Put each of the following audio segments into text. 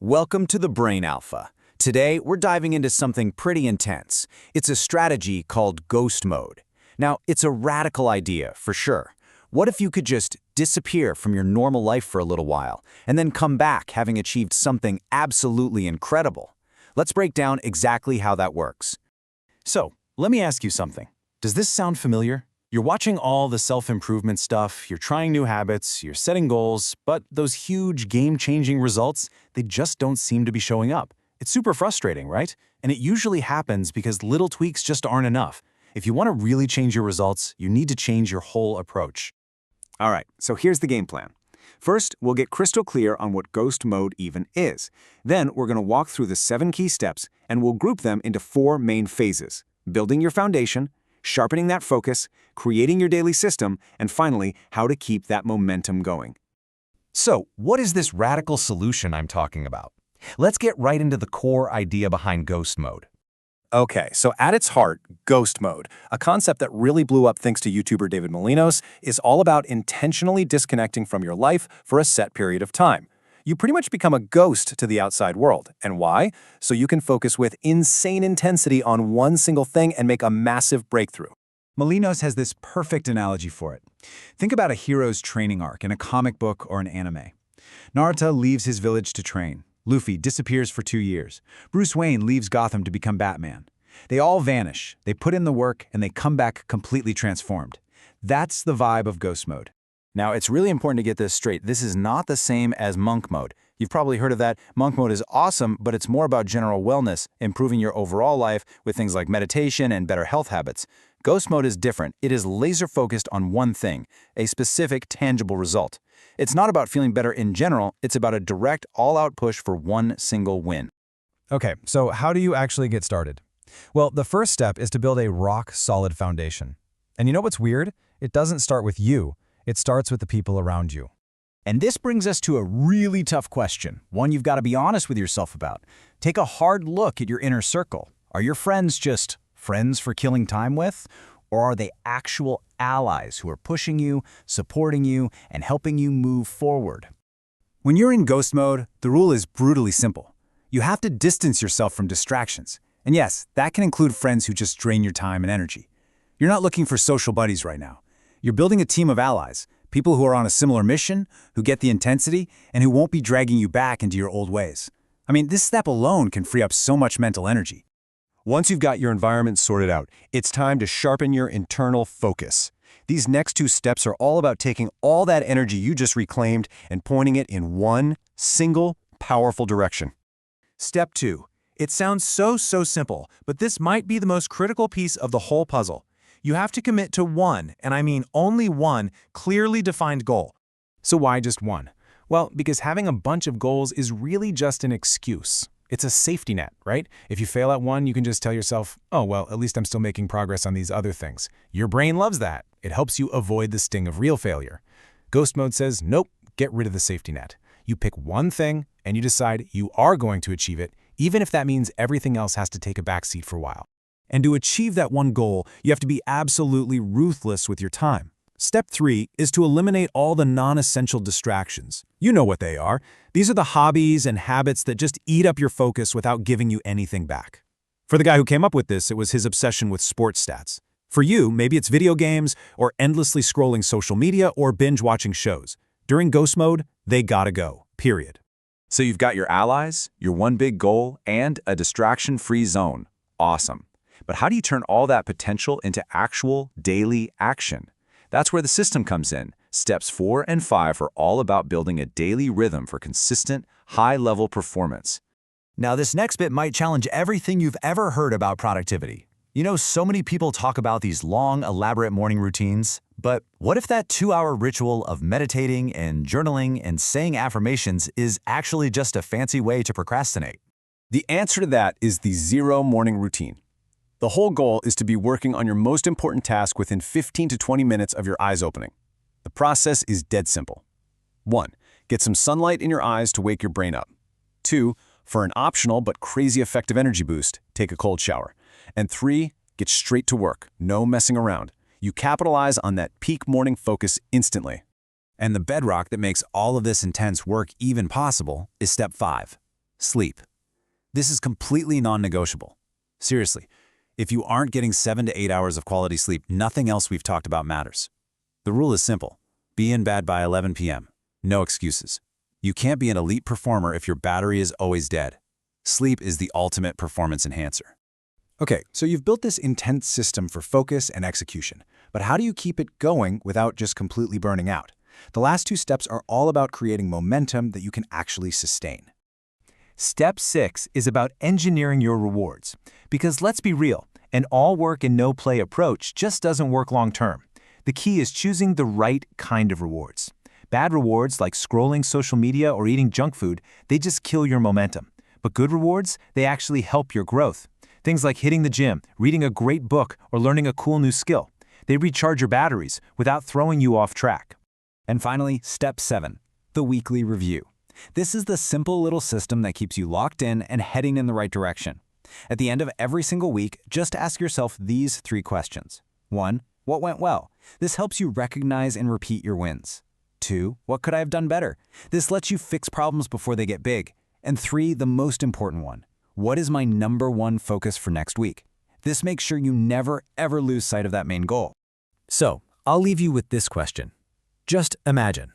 Welcome to the Brain Alpha. Today, we're diving into something pretty intense. It's a strategy called ghost mode. Now, it's a radical idea, for sure. What if you could just disappear from your normal life for a little while, and then come back having achieved something absolutely incredible? Let's break down exactly how that works. So, let me ask you something. Does this sound familiar? You're watching all the self-improvement stuff, you're trying new habits, you're setting goals, but those huge game-changing results, they just don't seem to be showing up. It's super frustrating, right? And it usually happens because little tweaks just aren't enough. If you want to really change your results, you need to change your whole approach. All right, so here's the game plan. First, we'll get crystal clear on what ghost mode even is. Then, we're going to walk through the 7 key steps, and we'll group them into 4 main phases: building your foundation, sharpening that focus, creating your daily system, and finally, how to keep that momentum going. So, what is this radical solution I'm talking about? Let's get right into the core idea behind ghost mode. Okay, so at its heart, ghost mode, a concept that really blew up thanks to YouTuber David Molinos, is all about intentionally disconnecting from your life for a set period of time. You pretty much become a ghost to the outside world. And why? So you can focus with insane intensity on one single thing and make a massive breakthrough. Molinos has this perfect analogy for it. Think about a hero's training arc in a comic book or an anime. Naruto leaves his village to train. Luffy disappears for 2 years. Bruce Wayne leaves Gotham to become Batman. They all vanish, they put in the work, and they come back completely transformed. That's the vibe of ghost mode. Now, it's really important to get this straight. This is not the same as monk mode. You've probably heard of that. Monk mode is awesome, but it's more about general wellness, improving your overall life with things like meditation and better health habits. Ghost mode is different. It is laser-focused on one thing, a specific, tangible result. It's not about feeling better in general. It's about a direct, all-out push for one single win. Okay, so how do you actually get started? Well, the first step is to build a rock-solid foundation. And you know what's weird? It doesn't start with you. It starts with the people around you. And this brings us to a really tough question, one you've got to be honest with yourself about. Take a hard look at your inner circle. Are your friends just friends for killing time with? Or are they actual allies who are pushing you, supporting you, and helping you move forward? When you're in ghost mode, the rule is brutally simple. You have to distance yourself from distractions. And yes, that can include friends who just drain your time and energy. You're not looking for social buddies right now. You're building a team of allies, people who are on a similar mission, who get the intensity, and who won't be dragging you back into your old ways. I mean, this step alone can free up so much mental energy. Once you've got your environment sorted out, it's time to sharpen your internal focus. These next 2 steps are all about taking all that energy you just reclaimed and pointing it in one single, powerful direction. Step 2. It sounds so simple, but this might be the most critical piece of the whole puzzle. You have to commit to one, and I mean only one, clearly defined goal. So why just one? Well, because having a bunch of goals is really just an excuse. It's a safety net, right? If you fail at one, you can just tell yourself, oh, well, at least I'm still making progress on these other things. Your brain loves that. It helps you avoid the sting of real failure. Ghost mode says, nope, get rid of the safety net. You pick one thing, and you decide you are going to achieve it, even if that means everything else has to take a backseat for a while. And to achieve that one goal, you have to be absolutely ruthless with your time. Step 3 is to eliminate all the non-essential distractions. You know what they are. These are the hobbies and habits that just eat up your focus without giving you anything back. For the guy who came up with this, it was his obsession with sports stats. For you, maybe it's video games, or endlessly scrolling social media, or binge-watching shows. During ghost mode, they gotta go, period. So you've got your allies, your one big goal, and a distraction-free zone. Awesome. But how do you turn all that potential into actual daily action? That's where the system comes in. Steps 4 and 5 are all about building a daily rhythm for consistent, high-level performance. Now, this next bit might challenge everything you've ever heard about productivity. You know, so many people talk about these long, elaborate morning routines, but what if that 2-hour ritual of meditating and journaling and saying affirmations is actually just a fancy way to procrastinate? The answer to that is the 0 morning routine. The whole goal is to be working on your most important task within 15 to 20 minutes of your eyes opening. The process is dead simple. 1. Get some sunlight in your eyes to wake your brain up. 2. For an optional but crazy effective energy boost, take a cold shower. And 3. Get straight to work, no messing around. You capitalize on that peak morning focus instantly. And the bedrock that makes all of this intense work even possible is step 5. Sleep. This is completely non-negotiable. Seriously, if you aren't getting 7 to 8 hours of quality sleep, nothing else we've talked about matters. The rule is simple. Be in bed by 11 p.m. No excuses. You can't be an elite performer if your battery is always dead. Sleep is the ultimate performance enhancer. Okay, so you've built this intense system for focus and execution, but how do you keep it going without just completely burning out? The last 2 steps are all about creating momentum that you can actually sustain. Step 6 is about engineering your rewards. Because let's be real, an all-work and no-play approach just doesn't work long-term. The key is choosing the right kind of rewards. Bad rewards like scrolling social media or eating junk food, they just kill your momentum. But good rewards, they actually help your growth. Things like hitting the gym, reading a great book, or learning a cool new skill. They recharge your batteries without throwing you off track. And finally, step 7, the weekly review. This is the simple little system that keeps you locked in and heading in the right direction. At the end of every single week, just ask yourself these 3 questions. 1, what went well? This helps you recognize and repeat your wins. 2, what could I have done better? This lets you fix problems before they get big. And 3, the most important one. What is my #1 focus for next week? This makes sure you never, ever lose sight of that main goal. So, I'll leave you with this question. Just imagine.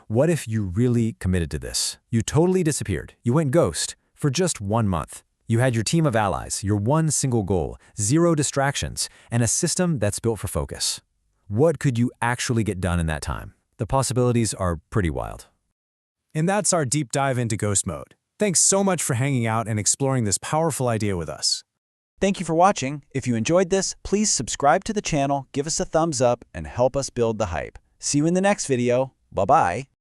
What if you really committed to this? You totally disappeared. You went ghost for just 1 month. You had your team of allies, your one single goal, 0 distractions, and a system that's built for focus. What could you actually get done in that time? The possibilities are pretty wild. And that's our deep dive into ghost mode. Thanks so much for hanging out and exploring this powerful idea with us. Thank you for watching. If you enjoyed this, please subscribe to the channel, give us a thumbs up, and help us build the hype. See you in the next video. Bye-bye.